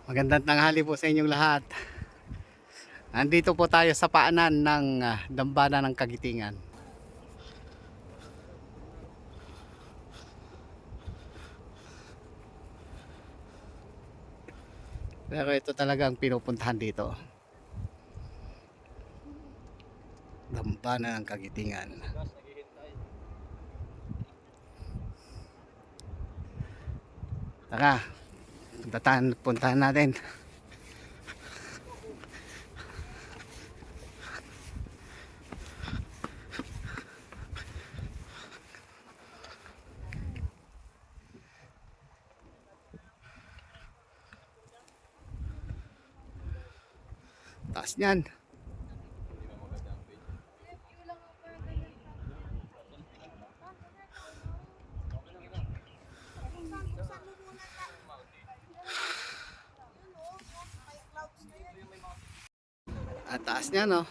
Magandang tanghali po sa inyong lahat. Nandito po tayo sa paanan ng dambana ng Kagitingan. Pero ito talaga ang pinupuntahan dito. Dambana ng Kagitingan. Tara, puntahan natin. Taas niyan. At taas niya, no?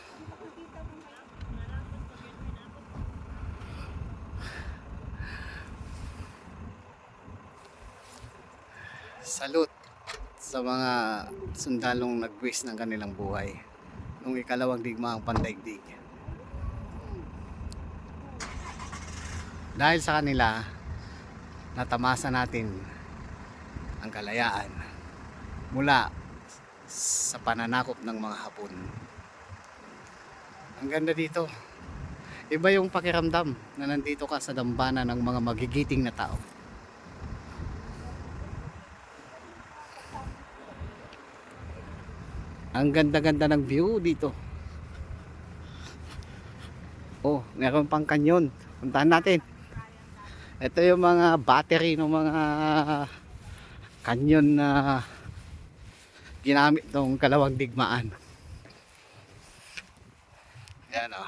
Salute sa mga sundalong nagbuwis ng kanilang buhay nung ikalawang digmaang pandaigdig. Dahil sa kanila, natamasa natin ang kalayaan mula sa pananakop ng mga Hapon. Ang ganda dito. Iba yung pakiramdam na nandito ka sa dambana ng mga magigiting na tao. Ang ganda-ganda ng view dito. Oh, meron pang kanyon. Puntahan natin. Ito yung mga battery ng mga kanyon na ginamit ng kalawang digmaan. Yan o.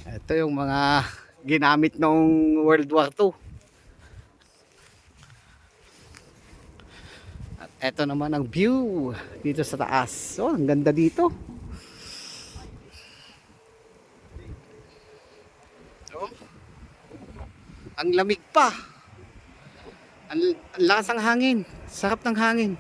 Ito yung mga ginamit noong World War II. At ito naman ang view dito sa taas. Oh, ang ganda dito. Oh. Ang lamig pa. Ang lakas ng hangin. Sarap ng hangin.